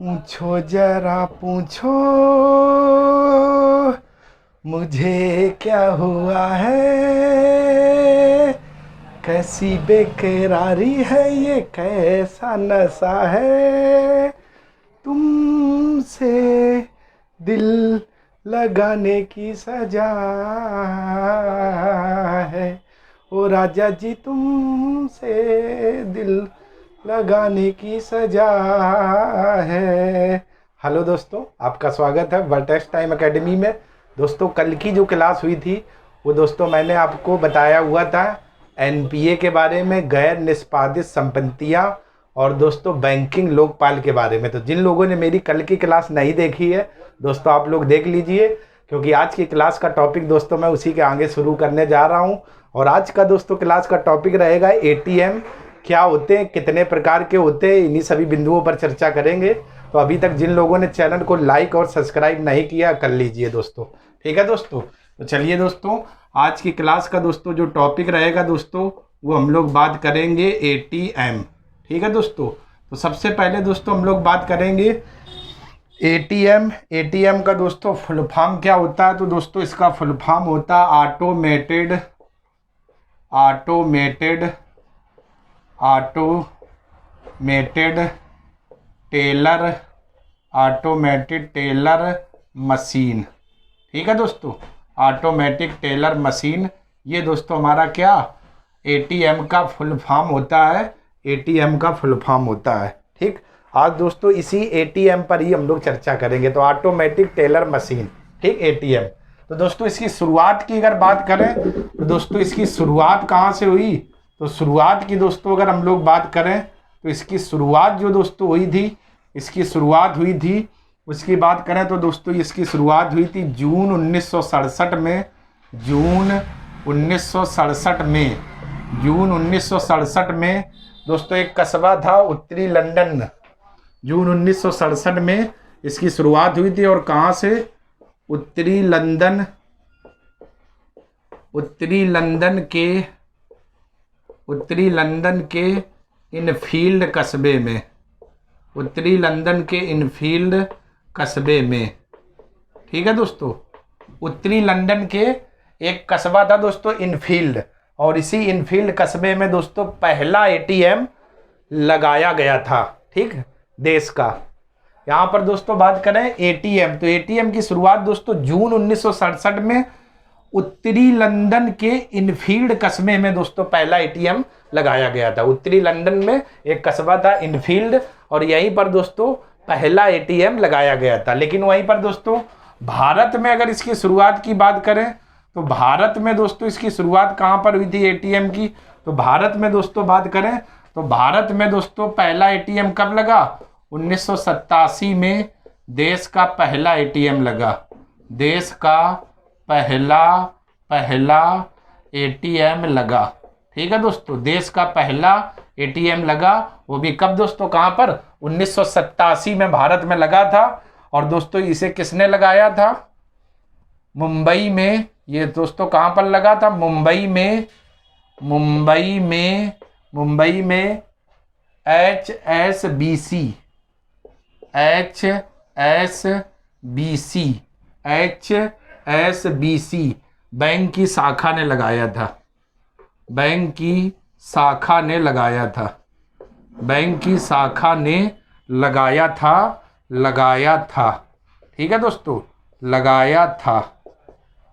पूछो जरा पूछो मुझे क्या हुआ है, कैसी बेकरारी है ये, कैसा नशा है, तुमसे दिल लगाने की सजा है। ओ राजा जी तुमसे दिल लगाने की सजा है। हेलो दोस्तों, आपका स्वागत है वर्टेक्स टाइम एकेडमी में। दोस्तों, कल की जो क्लास हुई थी वो दोस्तों मैंने आपको बताया हुआ था एनपीए के बारे में, गैर निष्पादित संपत्तियां, और दोस्तों बैंकिंग लोकपाल के बारे में। तो जिन लोगों ने मेरी कल की क्लास नहीं देखी है दोस्तों, आप लोग देख लीजिए, क्योंकि आज की क्लास का टॉपिक दोस्तों मैं उसी के आगे शुरू करने जा रहा हूं। और आज का दोस्तों क्लास का टॉपिक रहेगा एटीएम क्या होते हैं, कितने प्रकार के होते हैं, इन्हीं सभी बिंदुओं पर चर्चा करेंगे। तो अभी तक जिन लोगों ने चैनल को लाइक और सब्सक्राइब नहीं किया कर लीजिए दोस्तों, ठीक है दोस्तों। तो चलिए दोस्तों, आज की क्लास का दोस्तों जो टॉपिक रहेगा दोस्तों वो हम लोग बात करेंगे एटीएम, ठीक है दोस्तों। तो सबसे पहले दोस्तों हम लोग बात करेंगे एटीएम। एटीएम का दोस्तों फुल फॉर्म क्या होता है, तो दोस्तों इसका फुल फॉर्म होता है ऑटोमेटेड टेलर मशीन, ठीक है दोस्तों। ऑटोमेटिक टेलर मशीन, ये दोस्तों हमारा क्या एटीएम का फुल फॉर्म होता है, एटीएम का फुल फॉर्म होता है, ठीक। आज दोस्तों इसी एटीएम पर ही हम लोग चर्चा करेंगे। तो ऑटोमेटिक टेलर मशीन, ठीक, एटीएम। तो दोस्तों इसकी शुरुआत की अगर बात करें तो दोस्तों इसकी शुरुआत कहाँ से हुई, तो शुरुआत की दोस्तों अगर हम लोग बात करें तो इसकी शुरुआत जो दोस्तों हुई थी, इसकी शुरुआत हुई थी, उसकी बात करें तो दोस्तों इसकी शुरुआत हुई थी जून 1967 में। जून 1967 में दोस्तों एक कस्बा था उत्तरी लंदन। जून 1967 में इसकी शुरुआत हुई थी, और कहाँ से, उत्तरी लंदन के इनफील्ड कस्बे में, उत्तरी लंदन के इनफील्ड कस्बे में, ठीक है दोस्तों। उत्तरी लंदन के एक कस्बा था दोस्तों इनफील्ड, और इसी इनफील्ड कस्बे में दोस्तों पहला एटीएम लगाया गया था, ठीक, देश का। यहाँ पर दोस्तों बात करें एटीएम, तो एटीएम की शुरुआत दोस्तों जून 1967 में उत्तरी लंदन के इनफील्ड कस्बे में दोस्तों पहला एटीएम लगाया गया था। उत्तरी लंदन में एक कस्बा था इनफील्ड, और यहीं पर दोस्तों पहला एटीएम लगाया गया था। लेकिन वहीं पर दोस्तों भारत में अगर इसकी शुरुआत की बात करें तो भारत में दोस्तों इसकी शुरुआत कहाँ पर हुई थी एटीएम की, तो भारत में दोस्तों बात करें तो भारत में दोस्तों पहला एटीएम कब लगा, 1987 में देश का पहला एटीएम लगा। देश का पहला एटीएम लगा, ठीक है दोस्तों। देश का पहला एटीएम लगा, वो भी कब दोस्तों, कहाँ पर, 1987 में भारत में लगा था। और दोस्तों इसे किसने लगाया था, मुंबई में। ये दोस्तों कहाँ पर लगा था, मुंबई में HSBC बैंक की शाखा ने लगाया था, बैंक की शाखा ने लगाया था, ठीक है दोस्तों, लगाया था।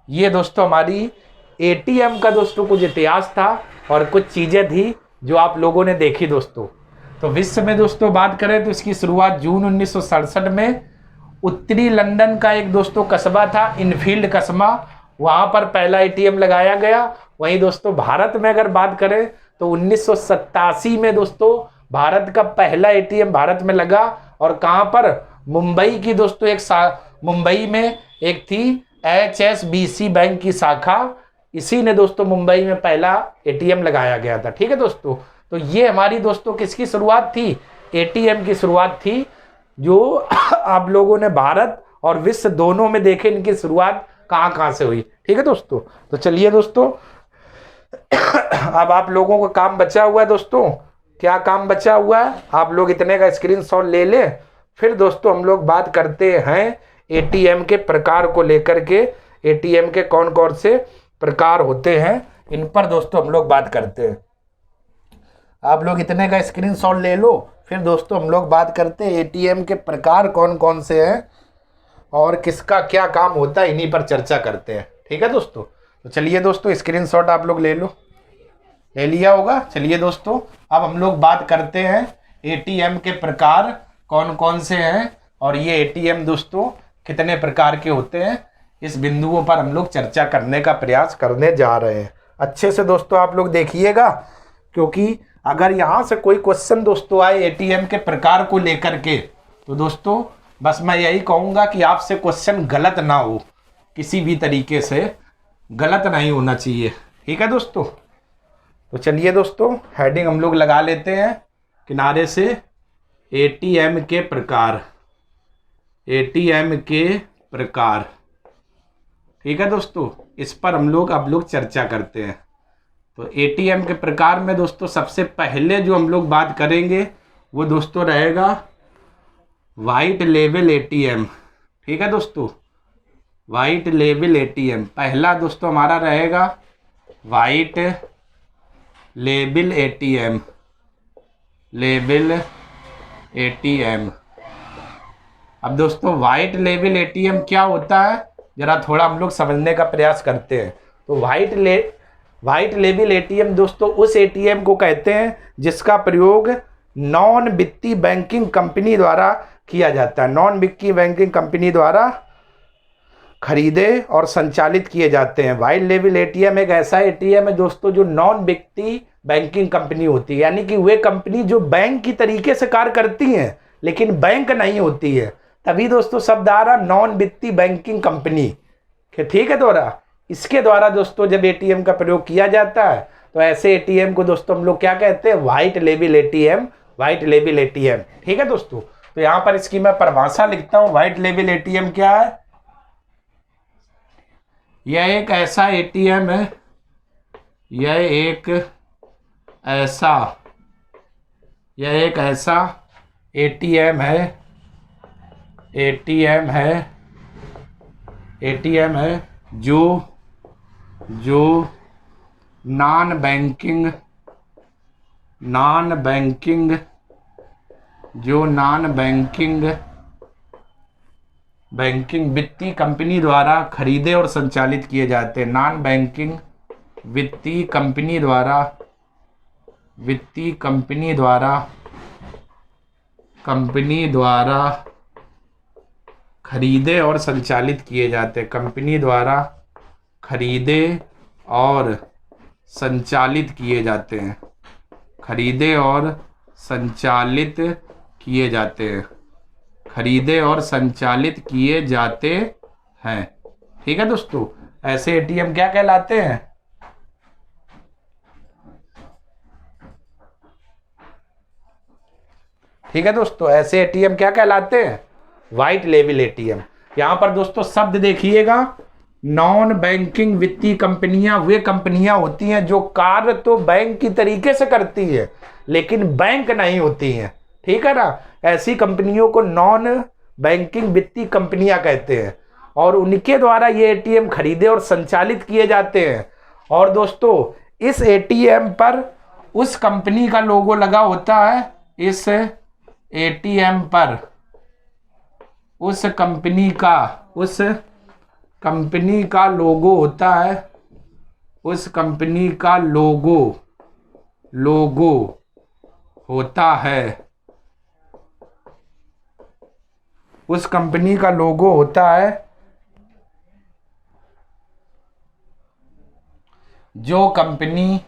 ये दोस्तों हमारी एटीएम का दोस्तों कुछ इतिहास था और कुछ चीज़ें थी जो आप लोगों ने देखी दोस्तों। तो विश्व में दोस्तों बात करें तो इसकी शुरुआत जून 1967 में उत्तरी लंदन का एक दोस्तों कस्बा था इनफील्ड कस्बा, वहाँ पर पहला एटीएम लगाया गया। वहीं दोस्तों भारत में अगर बात करें तो 1987 में दोस्तों भारत का पहला एटीएम भारत में लगा, और कहाँ पर, मुंबई की दोस्तों मुंबई में एक थी HSBC बैंक की शाखा, इसी ने दोस्तों मुंबई में पहला एटीएम लगाया गया था, ठीक है दोस्तों। तो ये हमारी दोस्तों किसकी शुरुआत थी, एटीएम की शुरुआत थी, जो आप लोगों ने भारत और विश्व दोनों में देखे इनकी शुरुआत कहाँ से हुई, ठीक है दोस्तों। तो चलिए दोस्तों, अब आप लोगों का काम बचा हुआ है दोस्तों, क्या काम बचा हुआ है, आप लोग इतने का स्क्रीनशॉट ले लें फिर दोस्तों हम लोग बात करते हैं एटीएम के प्रकार को लेकर के। एटीएम के कौन कौन से प्रकार होते हैं इन पर दोस्तों हम लोग बात करते हैं। आप लोग इतने का स्क्रीनशॉट ले लो। फिर दोस्तों हम लोग बात करते हैं एटीएम के प्रकार कौन कौन से हैं और किसका क्या काम होता है, इन्हीं पर चर्चा करते हैं। ठीक है दोस्तों, तो चलिए दोस्तों स्क्रीनशॉट आप लोग ले लो, ले लिया होगा। चलिए दोस्तों अब हम लोग बात करते हैं एटीएम के प्रकार कौन कौन से हैं और ये एटीएम दोस्तों कितने प्रकार के होते हैं, इस बिंदुओं पर हम लोग चर्चा करने का प्रयास करने जा रहे हैं। अच्छे से दोस्तों आप लोग देखिएगा, क्योंकि अगर यहाँ से कोई क्वेश्चन दोस्तों आए एटीएम के प्रकार को लेकर के, तो दोस्तों बस मैं यही कहूँगा कि आपसे क्वेश्चन गलत ना हो, किसी भी तरीके से गलत नहीं होना चाहिए। ठीक है दोस्तों, तो चलिए दोस्तों हेडिंग हम लोग लगा लेते हैं किनारे से, एटीएम के प्रकार, एटीएम के प्रकार। ठीक है दोस्तों, इस पर हम लोग अब लोग चर्चा करते हैं। तो एटीएम के प्रकार में दोस्तों सबसे पहले जो हम लोग बात करेंगे वो दोस्तों रहेगा वाइट लेवल एटीएम। ठीक है दोस्तों, वाइट लेवल एटीएम पहला दोस्तों हमारा रहेगा white level ATM, level ATM. अब दोस्तों वाइट लेवल एटीएम क्या होता है जरा थोड़ा हम लोग समझने का प्रयास करते हैं। तो वाइट लेवल एटीएम दोस्तों उस एटीएम को कहते हैं जिसका प्रयोग नॉन वित्तीय बैंकिंग कंपनी द्वारा किया जाता है। नॉन वित्तीय बैंकिंग कंपनी द्वारा खरीदे और संचालित किए जाते हैं। वाइट लेवल एटीएम एक ऐसा एटीएम है दोस्तों जो नॉन वित्तीय बैंकिंग कंपनी होती है, यानी कि वे कंपनी जो बैंक की तरीके से कार्य करती हैं लेकिन बैंक नहीं होती है, तभी दोस्तों शब्द आ रहा नॉन वित्तीय बैंकिंग कंपनी। ठीक है दोस्तों, इसके द्वारा दोस्तों जब एटीएम का प्रयोग किया जाता है तो ऐसे एटीएम को दोस्तों हम लोग क्या कहते हैं, white level ATM, white level ATM. ठीक है दोस्तों, तो यहां पर इसकी मैं परिभाषा लिखता हूं। वाइट लेवल एटीएम क्या है, यह एक ऐसा एटीएम है, यह एक ऐसा एटीएम है, एटीएम है जो नॉन बैंकिंग वित्तीय कंपनी द्वारा खरीदे और संचालित किए जाते हैं। नॉन बैंकिंग वित्तीय कंपनी द्वारा खरीदे और संचालित किए जाते हैं। कंपनी द्वारा खरीदे और संचालित किए जाते हैं, खरीदे और संचालित किए जाते हैं, खरीदे और संचालित किए जाते हैं। ठीक है दोस्तों, ऐसे एटीएम क्या कहलाते हैं, ठीक है दोस्तों, ऐसे एटीएम क्या कहलाते हैं, वाइट लेवल एटीएम। यहां पर दोस्तों शब्द देखिएगा, नॉन बैंकिंग वित्तीय कंपनियां वे कंपनियां होती हैं जो कार्य तो बैंक की तरीके से करती है लेकिन बैंक नहीं होती हैं। ठीक है ना, ऐसी कंपनियों को नॉन बैंकिंग वित्तीय कंपनियां कहते हैं और उनके द्वारा ये एटीएम खरीदे और संचालित किए जाते हैं। और दोस्तों इस एटीएम पर उस कंपनी का लोगो लगा होता है, इस एटीएम पर उस कंपनी का लोगो होता है, उस कंपनी का लोगो होता है, उस कंपनी का लोगो होता है जो कंपनी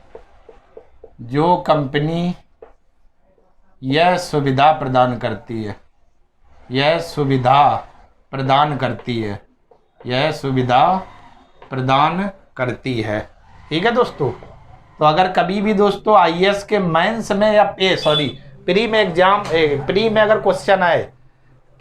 यह सुविधा प्रदान करती है, यह सुविधा प्रदान करती है। ठीक है दोस्तों, तो अगर कभी भी दोस्तों आईएएस के मेंस में या प्री में अगर क्वेश्चन आए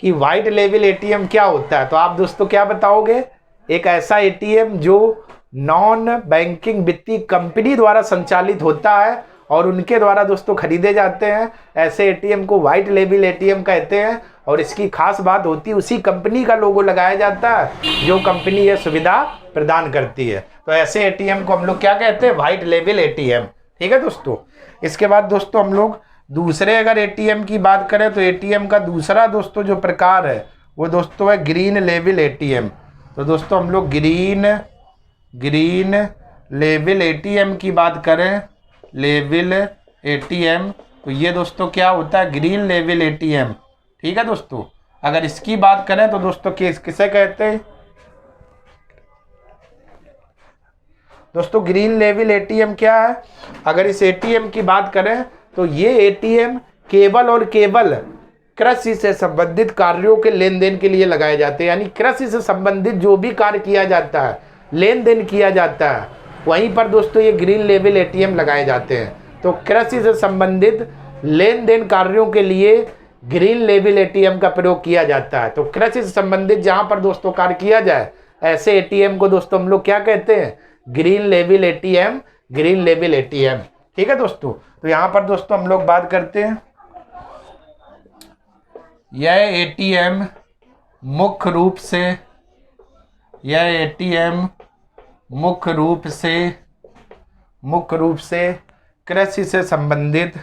कि वाइट लेवल एटीएम क्या होता है, तो आप दोस्तों क्या बताओगे, एक ऐसा एटीएम जो नॉन बैंकिंग वित्तीय कंपनी द्वारा संचालित होता है और उनके द्वारा दोस्तों खरीदे जाते हैं, ऐसे एटीएम को वाइट लेवल एटीएम कहते हैं। और इसकी खास बात होती है उसी कंपनी का लोगो लगाया जाता है जो कंपनी ये सुविधा प्रदान करती है। तो ऐसे एटीएम को हम लोग क्या कहते हैं, व्हाइट लेबल एटीएम। ठीक है दोस्तों। इसके बाद दोस्तों हम लोग दूसरे अगर एटीएम की बात करें तो एटीएम का दूसरा दोस्तों जो प्रकार है वो दोस्तों है ग्रीन लेबल एटीएम। तो दोस्तों हम लोग ग्रीन लेबल एटीएम की बात करें, लेबल एटीएम, तो ये दोस्तों क्या होता है, ग्रीन लेबल एटीएम। ठीक है दोस्तों। अगर इसकी बात करें तो दोस्तों किसे कहते हैं दोस्तों, ग्रीन लेबल एटीएम क्या है। अगर इस एटीएम की बात करें तो ये एटीएम केवल और केवल कृषि से संबंधित कार्यों के लेन देन के लिए लगाए जाते हैं। यानी कृषि से संबंधित जो भी कार्य किया जाता है, लेन देन किया जाता है, वहीं पर दोस्तों ये ग्रीन लेबल एटीएम लगाए जाते हैं। तो कृषि से संबंधित लेन देन कार्यों के लिए ग्रीन लेबल एटीएम का प्रयोग किया जाता है। तो कृषि से संबंधित जहां पर दोस्तों कार्य किया जाए ऐसे एटीएम को दोस्तों हम लोग क्या कहते हैं, green label ATM, green label ATM. ठीक है दोस्तों। तो यहाँ पर दोस्तों हम लोग बात करते हैं, यह एटीएम मुख्य रूप से कृषि से संबंधित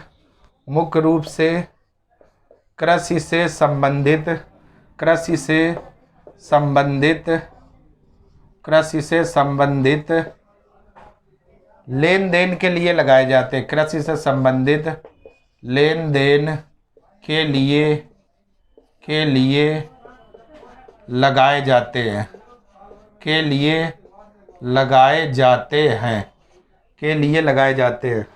लेन देन के लिए लगाए जाते हैं। कृषि से संबंधित लेन देन के लिए लगाए जाते हैं।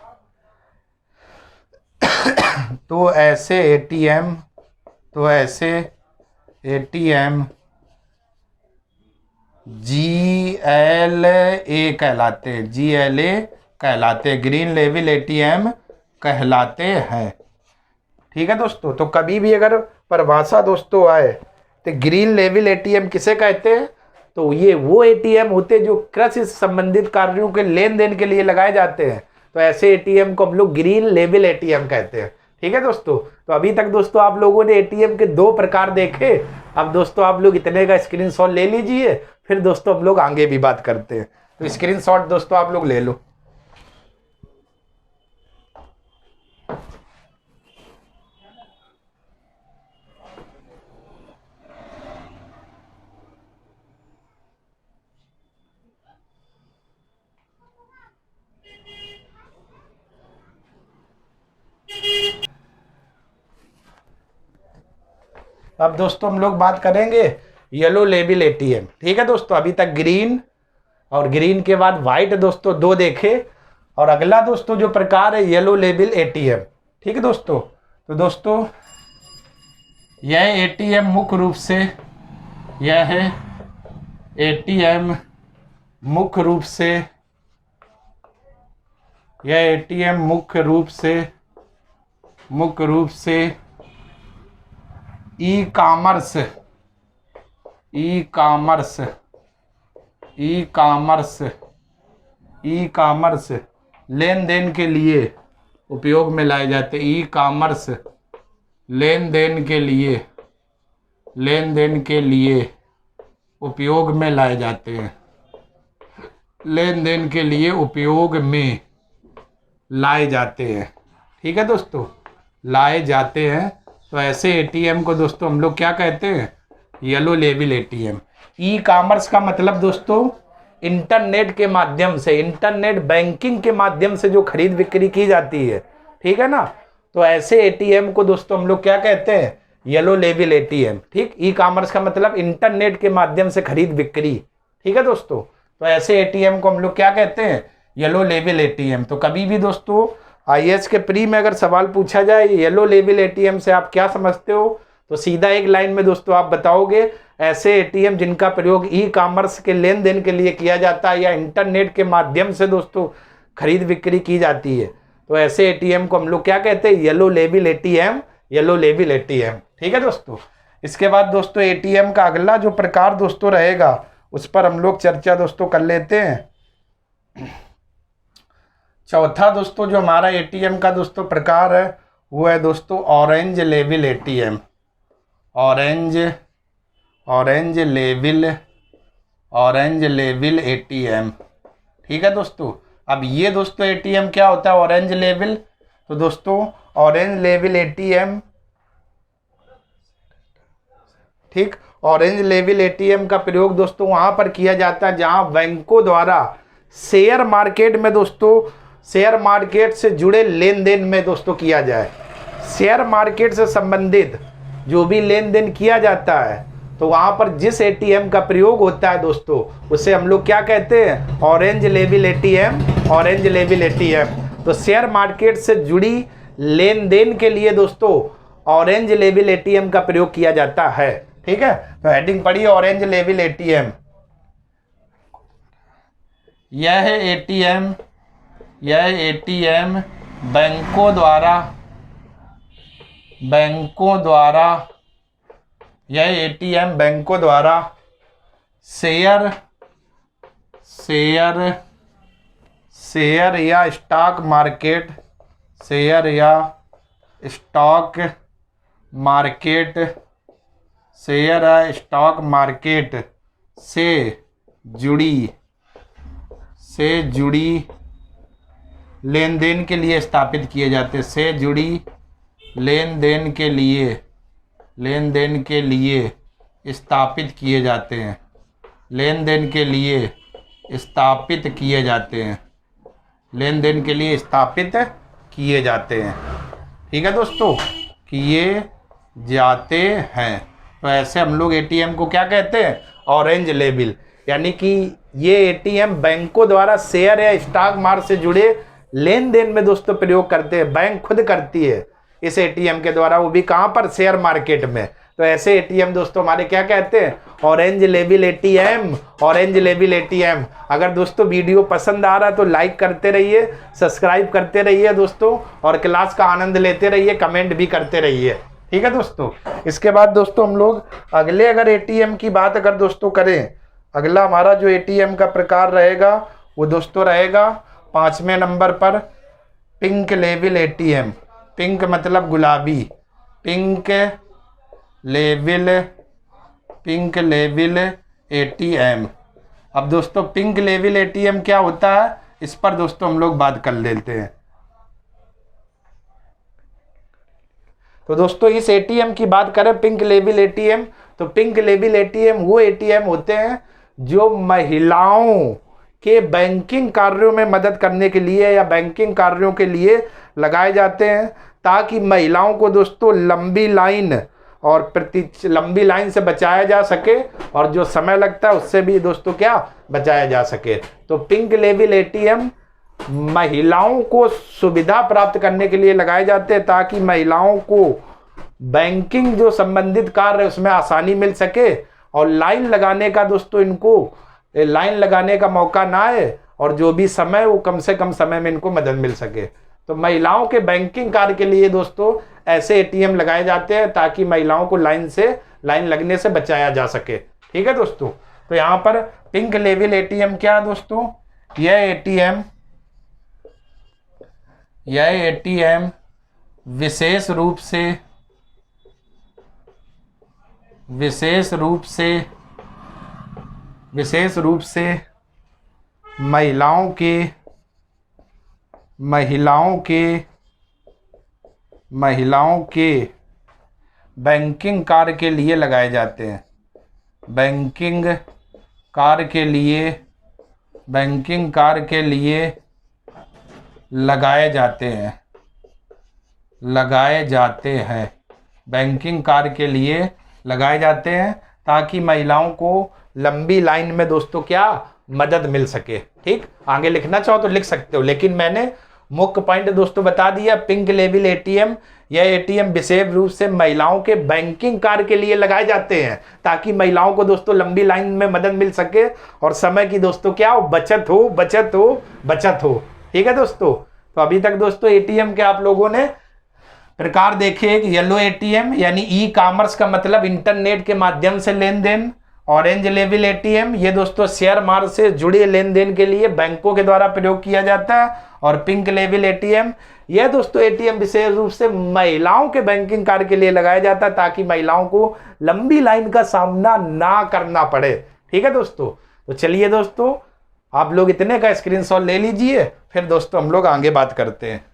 तो ऐसे एटीएम GLA कहलाते हैं, ग्रीन लेबल एटीएम कहलाते हैं। ठीक है दोस्तों। तो कभी भी अगर परिभाषा दोस्तों आए तो ग्रीन लेबल एटीएम किसे कहते हैं, तो ये वो एटीएम होते हैं जो कृषि से संबंधित कार्यों के लेन देन के लिए लगाए जाते हैं। तो ऐसे एटीएम को हम लोग ग्रीन लेबल एटीएम कहते हैं। ठीक है दोस्तों। तो अभी तक दोस्तों आप लोगों ने एटीएम के 2 प्रकार देखे। अब दोस्तों आप लोग इतने का स्क्रीनशॉट ले लीजिए, फिर दोस्तों हम लोग आगे भी बात करते हैं। तो स्क्रीनशॉट दोस्तों आप लोग ले लो। अब दोस्तों हम लोग बात करेंगे येलो लेबल एटीएम। ठीक है दोस्तों। अभी तक ग्रीन और ग्रीन के बाद व्हाइट दोस्तों 2 देखे, और अगला दोस्तों जो प्रकार है येलो लेबल एटीएम। ठीक है दोस्तों। तो दोस्तों यह एटीएम मुख्य रूप से ई कॉमर्स लेन देन के लिए उपयोग में लाए जाते हैं। ई कॉमर्स लेन देन के लिए उपयोग में लाए जाते हैं। ठीक है दोस्तों, लाए जाते हैं। तो ऐसे एटीएम को दोस्तों हम लोग क्या कहते हैं, yellow label ATM. E commerce का मतलब दोस्तों इंटरनेट के माध्यम से, इंटरनेट बैंकिंग के माध्यम से जो खरीद बिक्री की जाती है। ठीक है ना। तो ऐसे एटीएम को दोस्तों हम लोग क्या कहते हैं, येलो लेबल एटीएम। ठीक। ई कॉमर्स का मतलब इंटरनेट के माध्यम से खरीद बिक्री। ठीक है दोस्तों। तो ऐसे एटीएम को हम लोग क्या कहते हैं, येलो लेबल एटीएम। तो कभी भी दोस्तों आईएएस के प्री में अगर सवाल पूछा जाए येलो लेबल एटीएम से आप क्या समझते हो, तो सीधा एक लाइन में दोस्तों आप बताओगे ऐसे एटीएम जिनका प्रयोग ई कॉमर्स के लेन देन के लिए किया जाता है या इंटरनेट के माध्यम से दोस्तों खरीद बिक्री की जाती है। तो ऐसे एटीएम को हम लोग क्या कहते हैं, yellow label ATM, yellow label ATM. ठीक है दोस्तों। इसके बाद दोस्तों एटीएम का अगला जो प्रकार दोस्तों रहेगा उस पर हम लोग चर्चा दोस्तों कर लेते हैं। चौथा दोस्तों जो हमारा एटीएम का दोस्तों प्रकार है वो है दोस्तों orange label ATM. Orange level ATM. ठीक है दोस्तों। अब ये दोस्तों एटीएम क्या होता है, ऑरेंज लेवल। तो दोस्तों ऑरेंज लेवल एटीएम, ठीक, ऑरेंज लेवल एटीएम का प्रयोग दोस्तों वहां पर किया जाता है जहां बैंकों द्वारा शेयर मार्केट में दोस्तों, शेयर मार्केट से जुड़े लेन देन में दोस्तों किया जाए। शेयर मार्केट से संबंधित जो भी लेन देन किया जाता है तो वहां पर जिस एटीएम का प्रयोग होता है दोस्तों उसे हम लोग क्या कहते हैं, orange level ATM, orange level ATM. तो शेयर मार्केट से जुड़ी लेन देन के लिए दोस्तों ऑरेंज लेवल एटीएम का प्रयोग किया जाता है। ठीक है, तो हेडिंग पढ़िए ऑरेंज लेवल एटीएम। यह एटीएम बैंकों द्वारा शेयर या स्टॉक मार्केट से जुड़ी लेन देन के लिए स्थापित किए जाते हैं। से जुड़ी लेन देन के लिए स्थापित किए जाते हैं। लेन देन के लिए स्थापित किए जाते हैं। ठीक है दोस्तों, किए जाते हैं। तो ऐसे हम लोग एटीएम को क्या कहते हैं, ऑरेंज लेवल। यानी कि ये एटीएम बैंकों द्वारा शेयर या स्टॉक मार्केट से जुड़े लेन देन में दोस्तों प्रयोग करते हैं। बैंक खुद करती है इस एटीएम के द्वारा, वो भी कहां पर, शेयर मार्केट में। तो ऐसे एटीएम दोस्तों हमारे क्या कहते हैं, orange level ATM, orange level ATM. अगर दोस्तों वीडियो पसंद आ रहा है तो लाइक करते रहिए, सब्सक्राइब करते रहिए दोस्तों, और क्लास का आनंद लेते रहिए, कमेंट भी करते रहिए। ठीक है दोस्तों। इसके बाद दोस्तों हम लोग अगले अगर एटीएम की बात अगर दोस्तों करें, अगला हमारा जो एटीएम का प्रकार रहेगा वो दोस्तों रहेगा 5वें नंबर पर पिंक लेवल एटीएम। पिंक मतलब गुलाबी, पिंक लेवल एटीएम। अब दोस्तों पिंक लेवल एटीएम क्या होता है, इस पर दोस्तों हम लोग बात कर लेते हैं। तो दोस्तों इस एटीएम की बात करें पिंक लेवल एटीएम, तो पिंक लेवल एटीएम वो एटीएम होते हैं जो महिलाओं के बैंकिंग कार्यों में मदद करने के लिए या बैंकिंग कार्यों के लिए लगाए जाते हैं, ताकि महिलाओं को दोस्तों लंबी लाइन से बचाया जा सके, और जो समय लगता है उससे भी दोस्तों क्या बचाया जा सके। तो पिंक लेवल एटीएम महिलाओं को सुविधा प्राप्त करने के लिए लगाए जाते हैं, ताकि महिलाओं को बैंकिंग जो संबंधित कार्य है उसमें आसानी मिल सके, और लाइन लगाने का दोस्तों इनको लाइन लगाने का मौका ना आए, और जो भी समय वो कम से कम समय में इनको मदद मिल सके। तो महिलाओं के बैंकिंग कार्य के लिए दोस्तों ऐसे एटीएम लगाए जाते हैं, ताकि महिलाओं को लाइन लगने से बचाया जा सके। ठीक है दोस्तों। तो यहाँ पर पिंक लेवल एटीएम क्या है दोस्तों, यह एटीएम विशेष रूप से महिलाओं के बैंकिंग कार्य के लिए लगाए जाते हैं। बैंकिंग कार्य के लिए लगाए जाते हैं, ताकि महिलाओं को लंबी लाइन में दोस्तों क्या मदद मिल सके। ठीक, आगे लिखना चाहो तो लिख सकते हो, लेकिन मैंने मुख्य पॉइंट दोस्तों बता दिया। पिंक लेवल एटीएम, यह एटीएम विशेष रूप से महिलाओं के बैंकिंग कार्य के लिए लगाए जाते हैं, ताकि महिलाओं को दोस्तों लंबी लाइन में मदद मिल सके, और समय की दोस्तों क्या हो, बचत हो। ठीक है दोस्तों। तो अभी तक दोस्तों एटीएम के आप लोगों ने प्रकार देखे। एक येलो एटीएम यानी ई कॉमर्स का मतलब इंटरनेट के माध्यम से लेन देन, ऑरेंज लेवल एटीएम ये दोस्तों शेयर मार्केट से जुड़े लेन देन के लिए बैंकों के द्वारा प्रयोग किया जाता है। और पिंक लेवल एटीएम यह दोस्तों एटीएम विशेष रूप से महिलाओं के बैंकिंग कार्य के लिए लगाया जाता है, ताकि महिलाओं को लंबी लाइन का सामना ना करना पड़े। ठीक है दोस्तों, तो चलिए दोस्तों आप लोग इतने का स्क्रीनशॉट ले लीजिए, फिर दोस्तों हम लोग आगे बात करते हैं।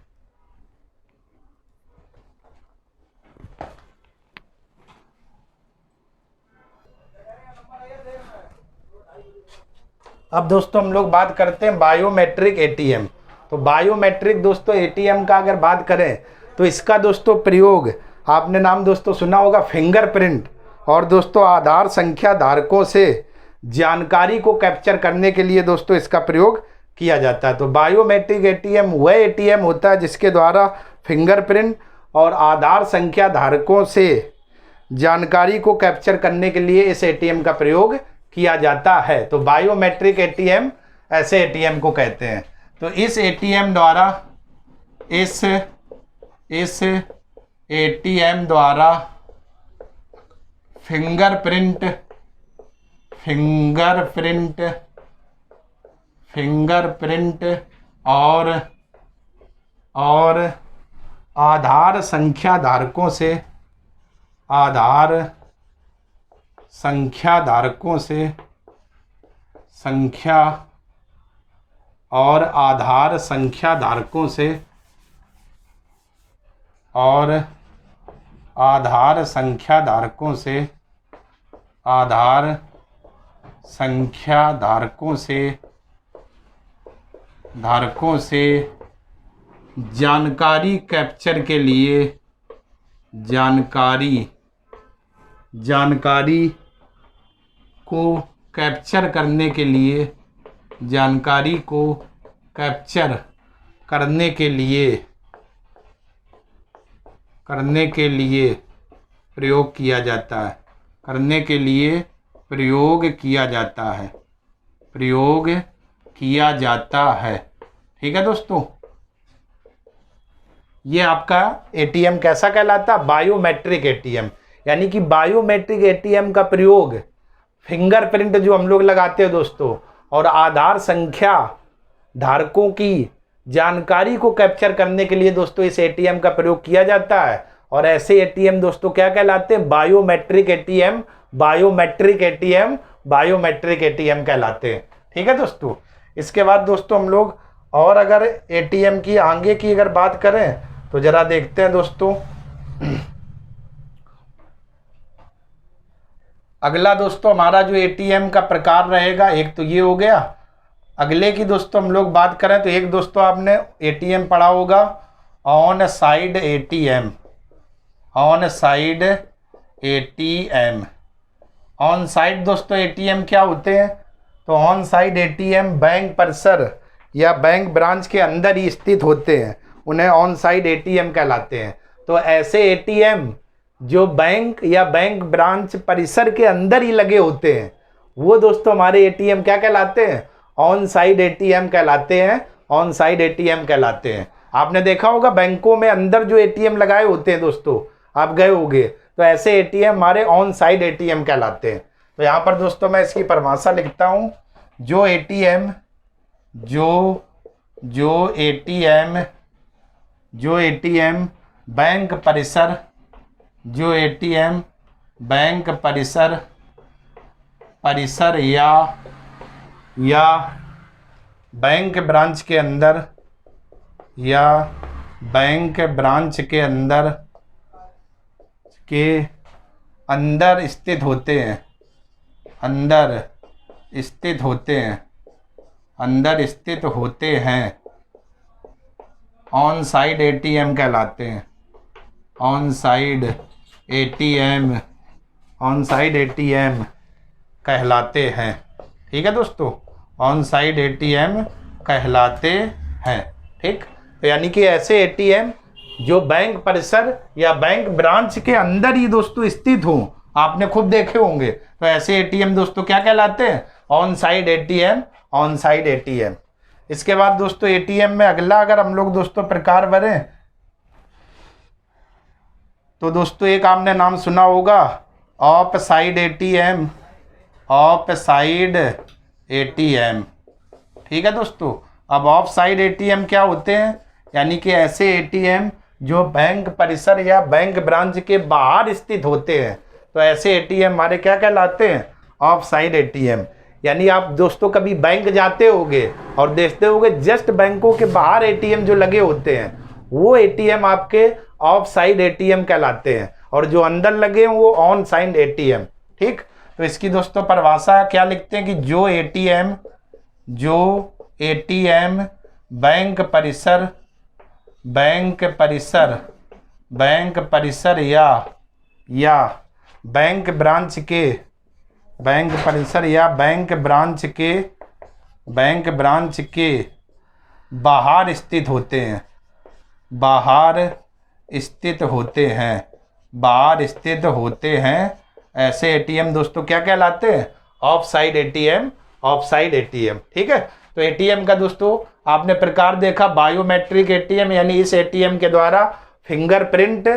अब दोस्तों हम लोग बात करते हैं बायोमेट्रिक एटीएम। तो बायोमेट्रिक दोस्तों एटीएम का अगर बात करें तो इसका दोस्तों प्रयोग आपने नाम दोस्तों सुना होगा फिंगरप्रिंट और दोस्तों आधार संख्या धारकों से जानकारी को कैप्चर करने के लिए दोस्तों इसका प्रयोग किया जाता है। तो बायोमेट्रिक एटीएम वह एटीएम होता है जिसके द्वारा फिंगरप्रिंट और आधार संख्या धारकों से जानकारी को कैप्चर करने के लिए इस एटीएम का प्रयोग किया जाता है। तो बायोमेट्रिक एटीएम ऐसे एटीएम को कहते हैं। तो इस एटीएम द्वारा इस एटीएम द्वारा फिंगरप्रिंट और आधार संख्या धारकों से जानकारी कैप्चर के लिए जानकारी को कैप्चर करने के लिए प्रयोग किया जाता है। ठीक है दोस्तों, ये आपका एटीएम कैसा कहलाता है? Biometric ATM. यानी कि बायोमेट्रिक एटीएम का प्रयोग फिंगरप्रिंट जो हम लोग लगाते हैं दोस्तों और आधार संख्या धारकों की जानकारी को कैप्चर करने के लिए दोस्तों इस एटीएम का प्रयोग किया जाता है। और ऐसे एटीएम दोस्तों क्या कहलाते हैं? बायोमेट्रिक एटीएम कहलाते हैं। ठीक है दोस्तों, इसके बाद दोस्तों हम लोग और अगर एटीएम की आगे की अगर बात करें तो जरा देखते हैं दोस्तों। अगला दोस्तों हमारा जो एटीएम का प्रकार रहेगा, एक तो ये हो गया। अगले की दोस्तों हम लोग बात करें तो एक दोस्तों आपने एटीएम पढ़ा होगा on side ATM. On side दोस्तों एटीएम क्या होते हैं? तो ऑन साइड एटीएम बैंक परिसर या बैंक ब्रांच के अंदर ही स्थित होते हैं, उन्हें ऑन साइड एटीएम कहलाते हैं। तो ऐसे एटीएम जो बैंक या बैंक ब्रांच परिसर के अंदर ही लगे होते हैं वो दोस्तों हमारे एटीएम क्या कहलाते हैं? ऑन साइड एटीएम कहलाते हैं। आपने देखा होगा बैंकों में अंदर जो एटीएम लगाए होते हैं दोस्तों, आप गए होंगे, तो ऐसे एटीएम हमारे ऑन साइड एटीएम कहलाते हैं। तो यहाँ पर दोस्तों मैं इसकी परिभाषा लिखता हूँ। जो एटीएम बैंक परिसर या बैंक ब्रांच के अंदर स्थित होते हैं ऑन साइड एटीएम कहलाते हैं। ऑन साइड एटीएम कहलाते हैं। ठीक है दोस्तों, ऑन साइड एटीएम कहलाते हैं। ठीक, तो यानी कि ऐसे एटीएम जो बैंक परिसर या बैंक ब्रांच के अंदर ही दोस्तों स्थित हो, आपने खुद देखे होंगे, तो ऐसे एटीएम दोस्तों क्या कहलाते हैं? On side ATM. इसके बाद दोस्तों एटीएम में अगला अगर हम लोग दोस्तों प्रकार बढ़े तो दोस्तों एक आपने नाम सुना होगा of side of side ATM. ठीक है दोस्तों, अब ऑफ साइड एटीएम क्या होते हैं, यानी कि ऐसे एटीएम जो बैंक परिसर या बैंक ब्रांच के बाहर स्थित होते हैं, तो ऐसे एटीएम हमारे क्या कहलाते हैं, ऑफ साइड एटीएम। यानी आप दोस्तों कभी बैंक जाते होगे और देखते होगे जस्ट बैंकों के बाहर एटीएम जो लगे होते हैं, वो एटीएम आपके ऑफ साइड एटीएम कहलाते हैं, और जो अंदर लगे हैं वो ऑन साइड एटीएम। ठीक, तो इसकी दोस्तों परिभाषा क्या लिखते हैं कि जो एटीएम बैंक परिसर या बैंक ब्रांच के बाहर स्थित होते हैं, ऐसे एटीएम दोस्तों क्या कहलाते हैं, ऑफ साइड एटीएम। ठीक है, तो एटीएम का दोस्तों आपने प्रकार देखा, बायोमेट्रिक एटीएम, यानी इस एटीएम के द्वारा फिंगरप्रिंट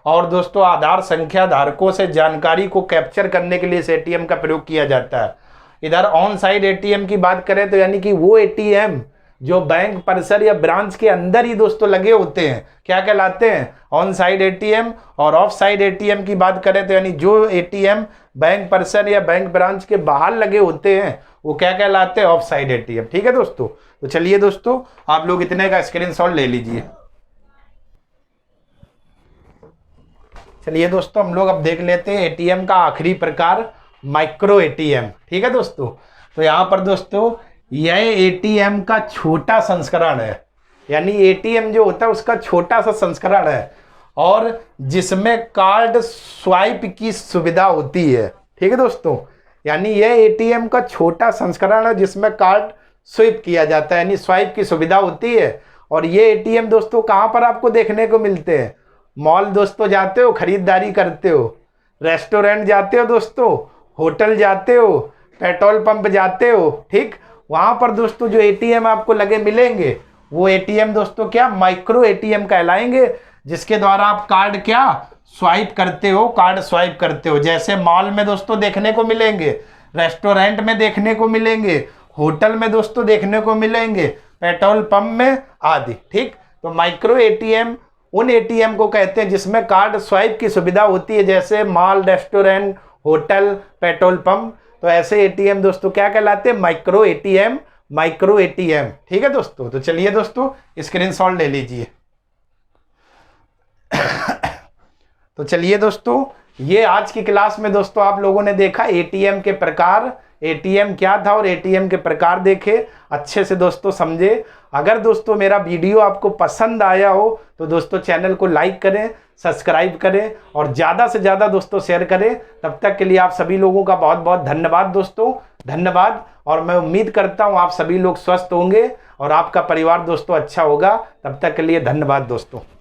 और दोस्तों आधार संख्या धारकों से जानकारी को कैप्चर करने के लिए इस एटीएम का प्रयोग किया जाता है। इधर ऑन साइड एटीएम की बात करें तो यानी कि वो एटीएम जो बैंक परिसर या ब्रांच के अंदर ही दोस्तों लगे होते हैं, क्या कहलाते हैं, ऑन साइड एटीएम। और ऑफ साइड एटीएम की बात करें तो यानी जो एटीएम बैंक परिसर या बैंक ब्रांच के बाहर लगे होते हैं, वो क्या कहलाते हैं, ऑफ साइड एटीएम। ठीक है दोस्तों, तो चलिए दोस्तों आप लोग इतने का स्क्रीनशॉट ले लीजिए। चलिए दोस्तों हम लोग अब देख लेते हैं एटीएम का आखिरी प्रकार, माइक्रो एटीएम। ठीक है दोस्तों, तो यहाँ पर दोस्तों यह एटीएम का छोटा संस्करण है, यानी एटीएम जो होता है उसका छोटा सा संस्करण है, और जिसमें कार्ड स्वाइप की सुविधा होती है। ठीक है दोस्तों, यानी यह एटीएम का छोटा संस्करण है जिसमें कार्ड स्वाइप किया जाता है, यानी स्वाइप की सुविधा होती है। और ये एटीएम दोस्तों कहाँ पर आपको देखने को मिलते हैं, मॉल दोस्तों जाते हो, खरीदारी करते हो, रेस्टोरेंट जाते हो दोस्तों, होटल जाते हो, पेट्रोल पंप जाते हो। ठीक, वहाँ पर दोस्तों जो एटीएम आपको लगे मिलेंगे, वो एटीएम दोस्तों क्या, माइक्रो एटीएम कहलाएंगे, जिसके द्वारा आप कार्ड क्या स्वाइप करते हो। जैसे मॉल में दोस्तों देखने को मिलेंगे, रेस्टोरेंट में देखने को मिलेंगे, होटल में दोस्तों देखने को मिलेंगे, पेट्रोल पंप में आदि। ठीक, तो माइक्रो एटीएम उन एटीएम को कहते हैं जिसमें कार्ड स्वाइप की सुविधा होती है, जैसे mall, restaurant, hotel, petrol pump. तो ऐसे एटीएम दोस्तों क्या कहलाते हैं, माइक्रो एटीएम। ठीक है दोस्तों, तो चलिए दोस्तों स्क्रीनशॉट ले लीजिए। तो चलिए दोस्तों, ये आज की क्लास में दोस्तों आप लोगों ने देखा एटीएम के प्रकार, एटीएम क्या था और एटीएम के प्रकार देखे, अच्छे से दोस्तों समझे। अगर दोस्तों मेरा वीडियो आपको पसंद आया हो तो दोस्तों चैनल को लाइक करें, सब्सक्राइब करें और ज़्यादा से ज़्यादा दोस्तों शेयर करें। तब तक के लिए आप सभी लोगों का बहुत बहुत धन्यवाद दोस्तों, धन्यवाद। और मैं उम्मीद करता हूँ आप सभी लोग स्वस्थ होंगे और आपका परिवार दोस्तों अच्छा होगा। तब तक के लिए धन्यवाद दोस्तों।